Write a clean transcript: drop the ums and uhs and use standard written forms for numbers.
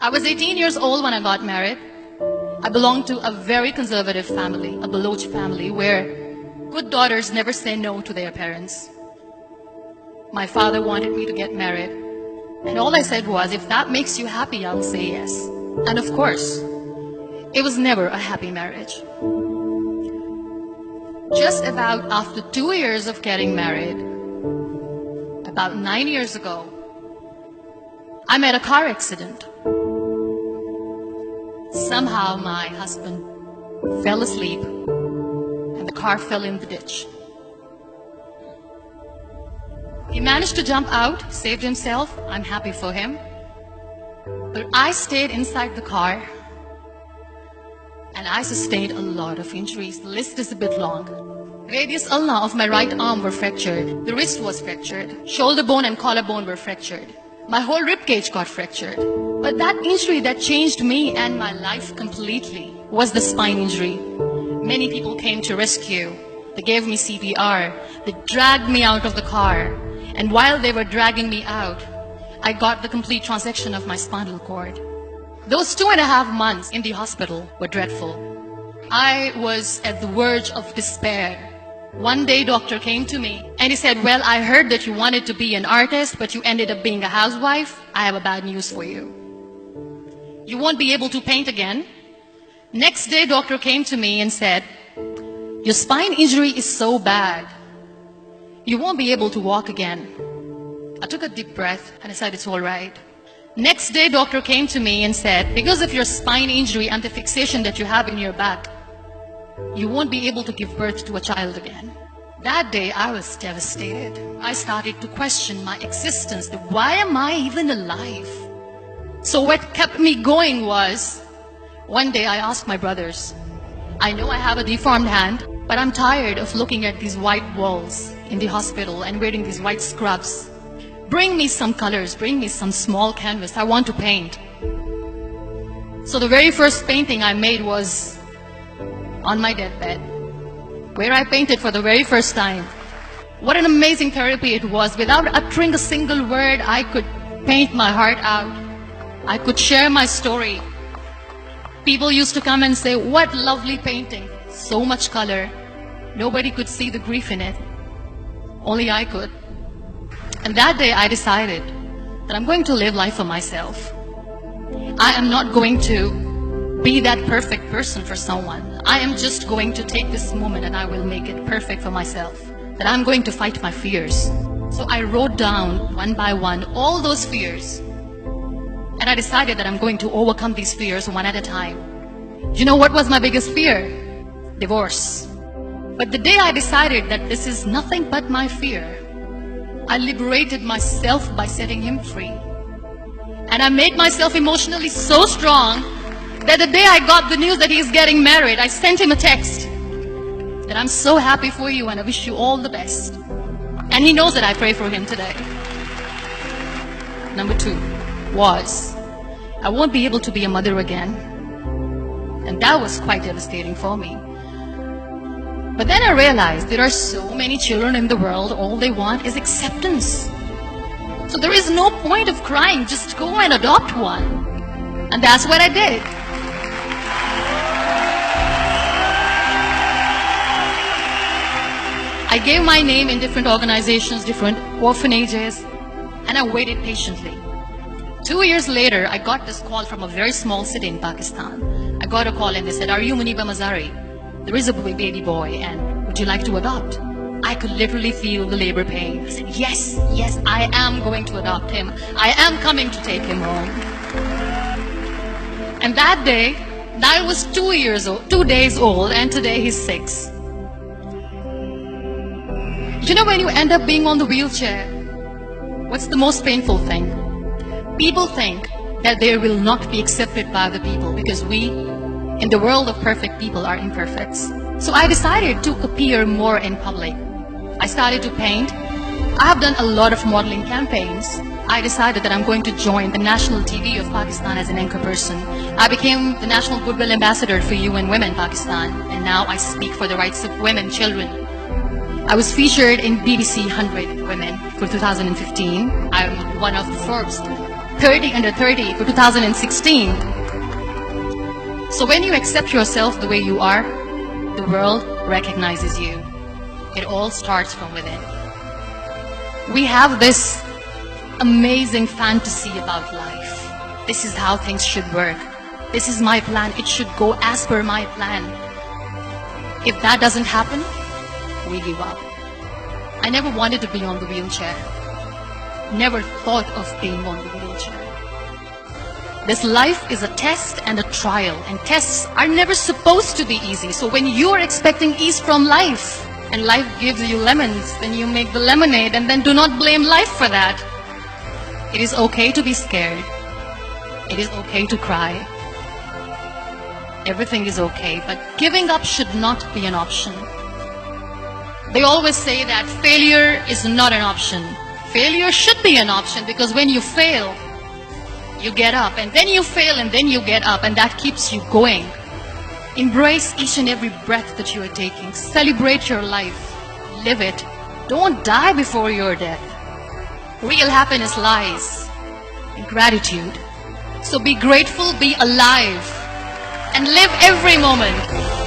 I was 18 years old when I got married. I belonged to a very conservative family, a Baloch family, where good daughters never say no to their parents. My father wanted me to get married, and all I said was, if that makes you happy, I'll say yes. And of course, it was never a happy marriage. Just about after 2 years of getting married, about 9 years ago, I met a car accident. Somehow my husband fell asleep and the car fell in the ditch. He managed to jump out, saved himself. I'm happy for him. But I stayed inside the car and I sustained a lot of injuries. The list is a bit long. Radius ulna of my right arm were fractured. The wrist was fractured. Shoulder bone and collarbone were fractured. My whole rib cage got fractured. But that injury that changed me and my life completely was the spine injury. Many people came to rescue. They gave me CPR. They dragged me out of the car. And while they were dragging me out, I got the complete transection of my spinal cord. Those 2.5 months in the hospital were dreadful. I was at the verge of despair. One day, doctor came to me and he said, well, I heard that you wanted to be an artist, but you ended up being a housewife. I have a bad news for you. You won't be able to paint again. Next day, doctor came to me and said, your spine injury is so bad, you won't be able to walk again. I took a deep breath and I said, it's all right. Next day, doctor came to me and said, because of your spine injury and the fixation that you have in your back, you won't be able to give birth to a child again. That day, I was devastated. I started to question my existence. Why am I even alive? So what kept me going was, one day I asked my brothers, I know I have a deformed hand, but I'm tired of looking at these white walls in the hospital and wearing these white scrubs. Bring me some colors, bring me some small canvas. I want to paint. So the very first painting I made was on my deathbed, where I painted for the very first time. What an amazing therapy it was. Without uttering a single word, I could paint my heart out. I could share my story. People used to come and say, what lovely painting. So much color. Nobody could see the grief in it. Only I could. And that day I decided that I'm going to live life for myself. I am not going to be that perfect person for someone. I am just going to take this moment and I will make it perfect for myself. That I'm going to fight my fears. So I wrote down one by one all those fears. And I decided that I'm going to overcome these fears one at a time. You know what was my biggest fear? Divorce. But the day I decided that this is nothing but my fear, I liberated myself by setting him free. And I made myself emotionally so strong that the day I got the news that he's getting married, I sent him a text that I'm so happy for you and I wish you all the best. And he knows that I pray for him today. Number 2 was, I won't be able to be a mother again. And that was quite devastating for me. But then I realized there are so many children in the world, all they want is acceptance. So there is no point of crying, just go and adopt one. And that's what I did. I gave my name in different organizations, different orphanages, and I waited patiently. 2 years later, I got this call from a very small city in Pakistan. I got a call and they said, are you Muniba Mazari? There is a baby boy and would you like to adopt? I could literally feel the labor pain. I said, yes, I am going to adopt him. I am coming to take him home. And that day, I was 2 days old and today he's 6. You know, when you end up being on the wheelchair, what's the most painful thing? People think that they will not be accepted by the people because we, in the world of perfect people, are imperfects. So I decided to appear more in public. I started to paint. I have done a lot of modeling campaigns. I decided that I'm going to join the national TV of Pakistan as an anchor person. I became the National Goodwill Ambassador for UN Women Pakistan, and now I speak for the rights of women, children. I was featured in BBC 100 Women for 2015. I'm one of Forbes 30 under 30 for 2016. So when you accept yourself the way you are, the world recognizes you. It all starts from within. We have this amazing fantasy about life. This is how things should work. This is my plan. It should go as per my plan. If that doesn't happen, we give up. I never wanted to be on the wheelchair. Never thought of being on the wheelchair. This life is a test and a trial, and tests are never supposed to be easy. So when you are expecting ease from life, and life gives you lemons, then you make the lemonade, and then do not blame life for that. It is okay to be scared. It is okay to cry. Everything is okay, but giving up should not be an option. They always say that failure is not an option. Failure should be an option, because when you fail, you get up, and then you fail, and then you get up, and that keeps you going. Embrace each and every breath that you are taking. Celebrate your life. Live it. Don't die before your death. Real happiness lies in gratitude. So be grateful, be alive, and live every moment.